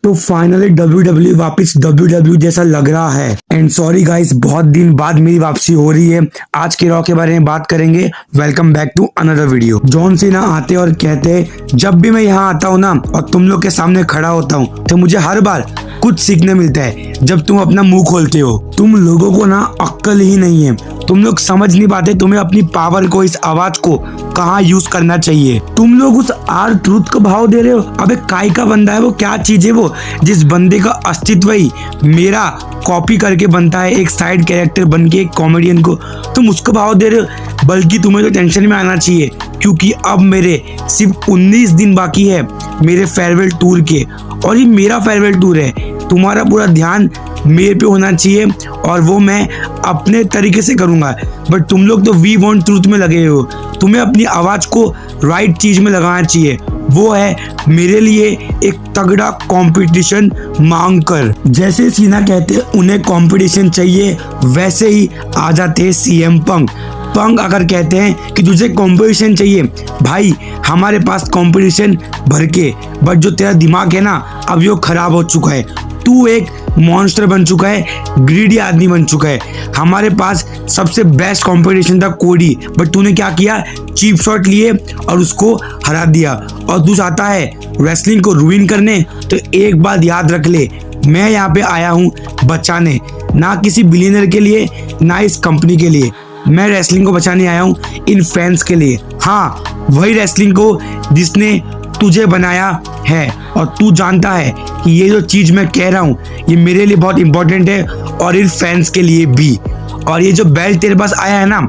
तो finally WWE वापस WWE जैसा लग रहा है। एंड सॉरी गाइस, बहुत दिन बाद मेरी वापसी हो रही है। आज के रॉ के बारे में बात करेंगे। Welcome back to another video. John Cena आते और कहते, जब भी मैं यहाँ आता हूँ ना और तुम लोग के सामने खड़ा होता हूँ तो मुझे हर बार कुछ सीखने मिलता है। जब तुम अपना मुंह खोलते हो, तुम लोगों को ना अक्ल ही नहीं है। तुम लोग समझ नहीं पाते तुम्हें अपनी पावर को, इस आवाज को कहाँ यूज करना चाहिए। तुम लोग उस आर ट्रूथ को भाव दे रहे हो। अबे काय का बंदा है वो, क्या चीज है वो, जिस बंदे का अस्तित्व ही मेरा कॉपी करके बनता है, एक साइड कैरेक्टर बन के एक कॉमेडियन को तुम उसको भाव दे रहे हो। बल्कि तुम्हें तो टेंशन में आना चाहिए, क्योंकि अब मेरे सिर्फ 19 दिन बाकी है मेरे फेयरवेल टूर के, और ये मेरा फेयरवेल टूर है। तुम्हारा पूरा ध्यान मेरे पे होना चाहिए और वो मैं अपने तरीके से करूंगा। बट तुम लोग तो वी वांट ट्रूथ में लगे हो। तुम्हें अपनी आवाज को राइट चीज में लगाना चाहिए। वो है मेरे लिए एक तगड़ा कंपटीशन मांग कर। जैसे सीना कहते उन्हें कंपटीशन चाहिए, वैसे ही आ जाते सीएम पंक। पंक अगर कहते हैं कि तुझे कंपटीशन चाहिए, भाई हमारे पास कंपटीशन भर के, बट जो तेरा दिमाग है ना अब वो खराब हो चुका है। तू एक मॉन्स्टर बन चुका है, ग्रीडी आदमी बन चुका है। हमारे पास सबसे बेस्ट कंपटीशन था कोडी, बट तूने क्या किया, चीप शॉट लिए और उसको हरा दिया। और तू चाहता है रेसलिंग को रूइन करने, तो एक बात याद रख ले, मैं यहाँ पे आया हूँ बचाने, ना किसी बिलियनर के लिए ना इस कंपनी के लिए। मैं रेसलिंग को बचाने आया हूँ इन फैंस के लिए। हाँ, वही रेसलिंग को जिसने तुझे बनाया है। और तू जानता है कि ये जो चीज मैं कह रहा हूँ ये मेरे लिए बहुत इंपॉर्टेंट है और इन फैंस के लिए भी। और ये जो बेल्ट तेरे पास आया है ना,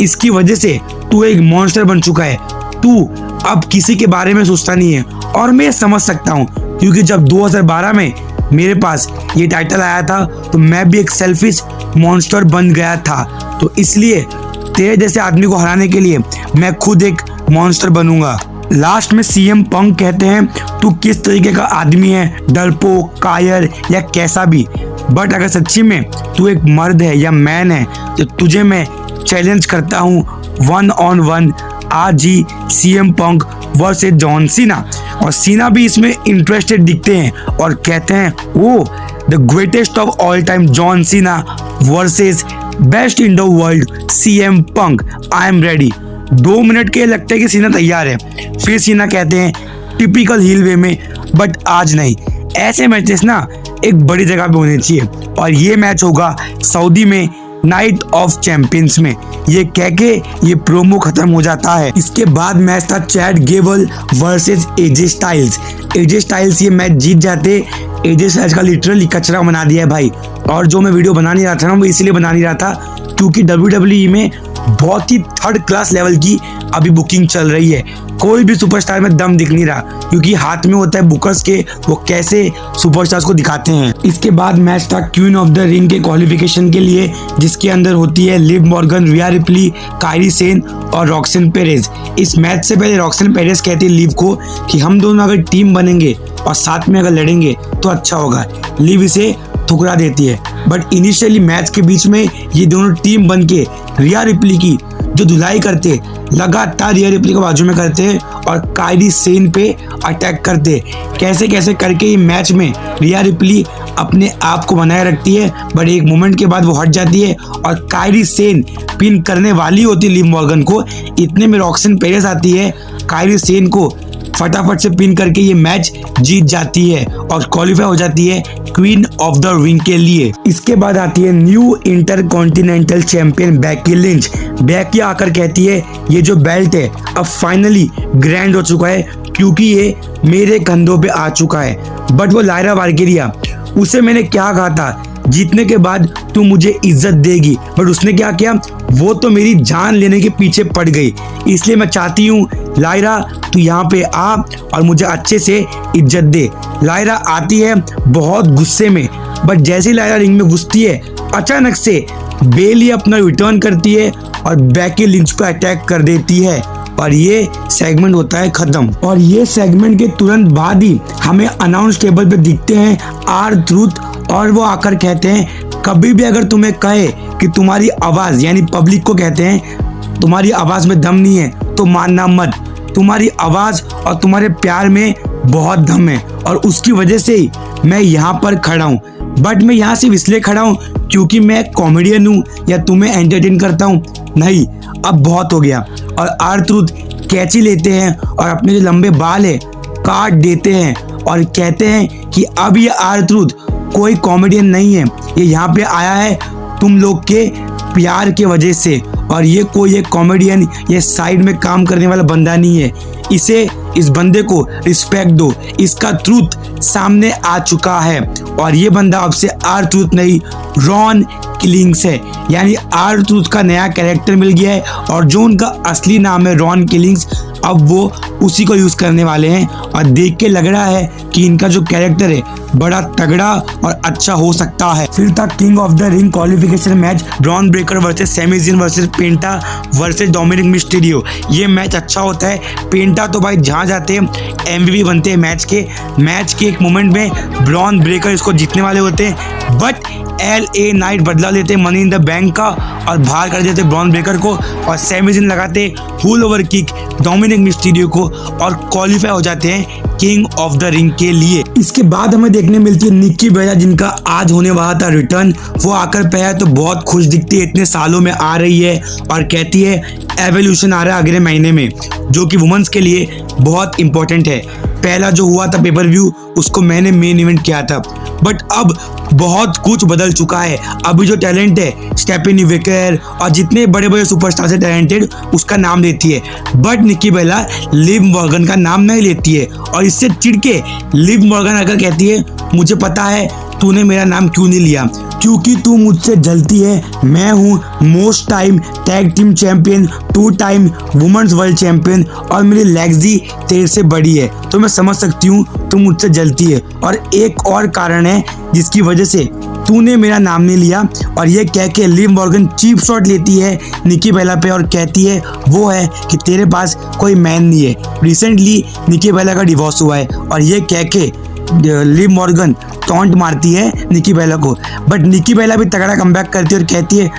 इसकी वजह से तू एक मॉन्स्टर बन चुका है। तू अब किसी के बारे में सोचता नहीं है, और मैं समझ सकता हूँ, क्योंकि जब 2012 में मेरे पास ये टाइटल आया था तो मैं भी एक सेल्फिश मॉन्स्टर बन गया था। तो इसलिए तेरे जैसे आदमी को हराने के लिए मैं खुद एक मॉन्स्टर बनूंगा। लास्ट में सीएम पंक कहते हैं, तू किस तरीके का आदमी है, डरपोक, कायर या कैसा भी, बट अगर सच्ची में तू एक मर्द है या मैन है तो तुझे मैं चैलेंज करता हूँ 1-on-1 आज ही CM Punk versus John Cena. और सीना भी इसमें इंटरेस्टेड दिखते हैं और कहते हैं, वो the greatest of all time John Cena versus best in the world CM Punk, I am ready. 2 minute के लगते हैं कि सीना तैयार है। फिर सीना कहते हैं टिपिकल हील वे में, बट आज नहीं। ऐसे मैचेस ना एक बड़ी जगह पे होने चाहिए, और ये मैच होगा सऊदी में नाइट ऑफ चैंपियंस में। ये कह के ये प्रोमो खत्म हो जाता है। इसके बाद मैच था Chad Gable versus AJ Styles. AJ Styles ये मैच जीत जाते। एजे स्टाइल्स का लिटरली कचरा बना दिया है भाई। और जो मैं वीडियो बना नहीं रहा था ना, वो इसलिए बना नहीं रहा था क्योंकि WWE में बहुत ही थर्ड क्लास लेवल की अभी बुकिंग चल रही है। कोई भी सुपरस्टार में दम दिख नहीं रहा, क्योंकि हाथ में होता है बुकर्स के, वो कैसे सुपरस्टार्स को दिखाते हैं। इसके बाद मैच था क्वीन ऑफ द रिंग के क्वालिफिकेशन के लिए, जिसके अंदर होती है Liv Morgan, Rhea Ripley, Kairi Sane और रॉक्सन पेरेज। इस मैच से पहले रॉक्सन पेरेज कहती है लिव को कि हम दोनों अगर टीम बनेंगे और साथ में अगर लड़ेंगे तो अच्छा होगा। लिव इसे ठुकरा देती है, बट इनिशियली मैच के बीच में ये दोनों टीम बन के रिया रिप्ली की जो धुलाई करते, लगातार रिया रिप्ली के बाजू में करते और कायरी सेन पे अटैक करते। कैसे कैसे करके ये मैच में रिया रिप्ली अपने आप को बनाए रखती है, बट एक मोमेंट के बाद वो हट जाती है और कायरी सेन पिन करने वाली होती है लिव मॉर्गन को। इतने में रॉक्सन पेरेज आती है, कायरी सेन को फटाफट से पिन करके ये मैच जीत जाती है और क्वालिफाई हो जाती है क्वीन ऑफ द रिंग के लिए। इसके बाद आती है new intercontinental champion Becky Lynch. Becky आकर कहती है, ये जो बेल्ट है अब फाइनली ग्रैंड हो चुका है, क्योंकि ये मेरे कंधों पे आ चुका है। बट वो लायरा वाल्किरिया, उसे मैंने क्या कहा था, जीतने के बाद तू मुझे इज्जत देगी, बट उसने क्या किया, वो तो मेरी जान लेने के पीछे पड़ गई। इसलिए मैं चाहती हूँ लायरा तू यहाँ पे आ और मुझे अच्छे से इज्जत दे। लायरा आती है बहुत गुस्से में, बट जैसे ही लायरा रिंग में घुसती है, अचानक से बेली अपना रिटर्न करती है और बेकी लिंच को अटैक कर देती है, और ये सेगमेंट होता है खत्म। और ये सेगमेंट के तुरंत बाद ही हमें अनाउंस टेबल पे दिखते हैं आर ट्रूथ, और वो आकर कहते हैं, कभी भी अगर तुम्हें कहे कि तुम्हारी आवाज, यानी पब्लिक को कहते हैं तुम्हारी आवाज में दम नहीं है, तो मानना मत। तुम्हारी आवाज और तुम्हारे प्यार में बहुत दम है और उसकी वजह से ही मैं यहाँ पर खड़ा हूँ। बट मैं यहाँ सिर्फ इसलिए खड़ा हूँ क्योंकि मैं कॉमेडियन हूँ या तुम्हें एंटरटेन करता हूँ, नहीं, अब बहुत हो गया। और R-Truth कैंची लेते हैं और अपने जो लंबे बाल है काट देते हैं और कहते हैं कि अब ये R-Truth कोई कॉमेडियन नहीं है, ये यहाँ पे आया है तुम लोग के प्यार के वजह से, और ये कोई एक कॉमेडियन ये साइड में काम करने वाला बंदा नहीं है। इस बंदे को रिस्पेक्ट दो, इसका ट्रूथ सामने आ चुका है और ये बंदा अब से R-Truth नहीं रॉन किलिंग्स है, यानी R-Truth का नया कैरेक्टर मिल गया है और जो उनका असली नाम है रॉन किलिंग्स, अब वो उसी को यूज करने वाले हैं। और देख के लग रहा है कि इनका जो कैरेक्टर है बड़ा तगड़ा और अच्छा हो सकता है। फिर था king of the ring qualification match, Bron Breakker versus Sami Zayn versus Penta versus Dominik Mysterio. ये मैच अच्छा होता है। पेंटा तो भाई जहाँ जाते हैं MVP बनते हैं मैच के एक मोमेंट में ब्रॉन ब्रेकर इसको जीतने वाले होते हैं, बट LA नाइट बदला लेते मनी इन द बैंक का और बाहर कर देते ब्रॉन ब्रेकर को, और सैमी ज़िन लगाते हुल ओवर किक डोमिनिक मिस्टीरियो को और क्वालिफाई हो जाते हैं किंग ऑफ द रिंग के लिए। इसके बाद हमें देखने मिलती है निक्की बेला, जिनका आज होने वाला था रिटर्न। वो आकर पहले तो बहुत खुश दिखती है, इतने सालों में आ रही है और कहती है एवोल्यूशन आ रहा है अगले महीने में, जो कि वुमेन्स के लिए बहुत इंपॉर्टेंट है। पहला जो हुआ था पेपर व्यू उसको मैंने मेन इवेंट किया था, बट अब बहुत कुछ बदल चुका है। अभी जो टैलेंट है स्टेफनी वेकर और जितने बड़े बड़े सुपरस्टार से टैलेंटेड उसका नाम लेती है, but Nikki Bella Liv Morgan का नाम नहीं लेती है। और इससे चिढ़ के लिव मॉर्गन अगर कहती है मुझे पता है तूने मेरा नाम क्यों नहीं लिया, क्योंकि तू मुझसे जलती है। मैं हूँ most time tag team champion, 2 time women's world champion और मेरी लेग्जी तेरे से बड़ी है, तो मैं समझ सकती हूँ तू मुझसे जलती है। और एक और कारण है जिसकी वजह से तूने मेरा नाम नहीं लिया, और ये कह के लिव मॉर्गन चीप शॉट लेती है निक्की बेला पे और कहती है वो है कि तेरे पास कोई मैन नहीं है। रिसेंटली निक्की बेला का डिवोर्स हुआ है और ये कह के लिव मॉर्गन टॉन्ट मारती है निक्की बेला को, बट निक्की बेला भी तगड़ा कमबैक करती है और कहती है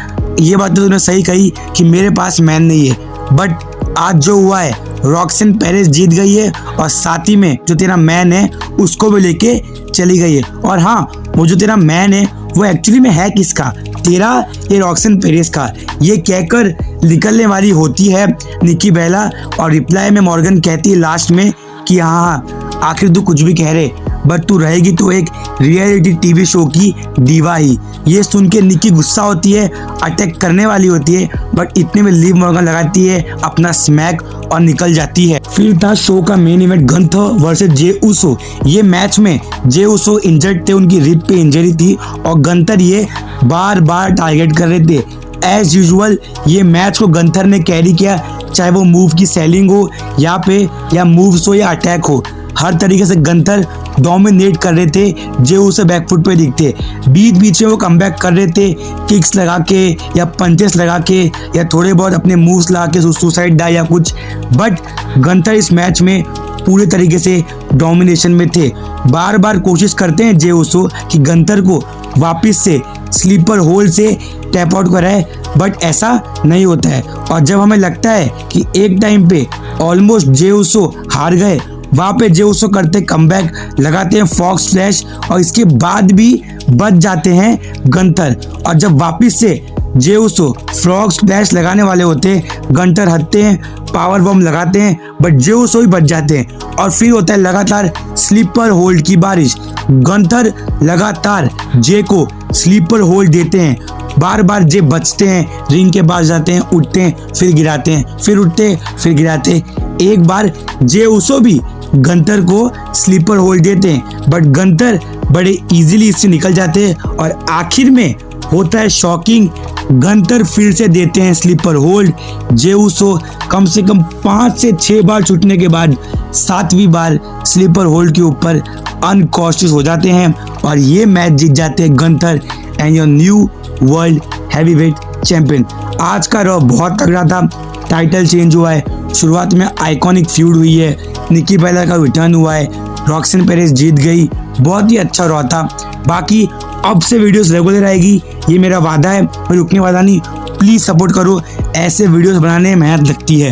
ये बात तो तूने सही कही कि मेरे पास मैन नहीं है। बट आज जो हुआ है रॉक्सन पेरेस जीत गई है और साथ ही में जो तेरा मैन है उसको भी लेके चली गई है। और हाँ, वो जो तेरा मैन है वो एक्चुअली में है किसका, तेरा ये रॉक्सन पेरेस का। ये कहकर निकलने वाली होती है निक्की बेला और रिप्लाई में मॉर्गन कहती है लास्ट में कि हाँ आखिर तू कुछ भी कह रहे, बट तू रहेगी तो एक रियलिटी टीवी शो की दीवा ही। ये सुन के निक्की गुस्सा होती है, अटैक करने वाली होती है, बट इतने में लिव मॉर्गन लगाती है अपना स्मैक और निकल जाती है। फिर था शो का मेन इवेंट गंथर वर्सेस जे उसो। ये मैच में जे उसो इंजर्ड थे, उनकी रिब पे इंजरी थी और गंथर ये बार बार टारगेट कर रहे थे। एज यूजुअल ये मैच को गंथर ने कैरी किया, चाहे वो मूव की सेलिंग हो या मूव्स हो या अटैक हो, हर तरीके से गंथर डोमिनेट कर रहे थे। जे उसे बैकफुट पे दिखते, बीच में वो कमबैक कर रहे थे किक्स लगा के या पंचेस लगा के या थोड़े बहुत अपने मूव्स लगा के सुसाइड डाई या कुछ, बट गंथर इस मैच में पूरे तरीके से डोमिनेशन में थे। बार बार कोशिश करते हैं जे उसो कि गंथर को वापस से स्लीपर होल से टैप आउट कराए, बट ऐसा नहीं होता है। और जब हमें लगता है कि एक टाइम पे ऑलमोस्ट जे उसो हार गए, वहाँ पे जे उसो करते कमबैक, लगाते हैं फॉक्स स्प्लैश और इसके बाद भी बच जाते हैं गंथर। और जब वापस से जे उसो फ्रॉग स्प्लैश लगाने वाले होते हैं, गंथर हटते हैं, पावर बम लगाते हैं, बट जे उसो ही बच जाते हैं। और फिर होता है लगातार स्लीपर होल्ड की बारिश। गंथर लगातार जे को स्लीपर होल्ड देते हैं, बार बार जे बचते हैं, रिंग के पास जाते हैं, उठते हैं, फिर गिराते हैं, फिर उठते फिर गिराते। एक बार जे उसो भी गंथर को स्लीपर होल्ड देते हैं, बट गंथर बड़े इजीली इससे निकल जाते हैं। और आखिर में होता है शॉकिंग, गंथर फिर से देते हैं स्लीपर होल्ड। जे उसो कम से कम 5 से 6 बार छूटने के बाद 7वीं बार स्लीपर होल्ड के ऊपर अनकॉन्शियस हो जाते हैं और ये मैच जीत जाते हैं Gunther and your new world heavyweight champion. आज का रॉ बहुत तगड़ा था, टाइटल चेंज हुआ है, शुरुआत में आइकॉनिक फ्यूड हुई है, निक्की बेला का रिटर्न हुआ है, रॉक्सन पेरेस जीत गई, बहुत ही अच्छा रॉ था। बाकी अब से वीडियोस रेगुलर आएगी, ये मेरा वादा है, मैं रुकने वाला नहीं। प्लीज सपोर्ट करो, ऐसे वीडियोस बनाने में मेहनत लगती है।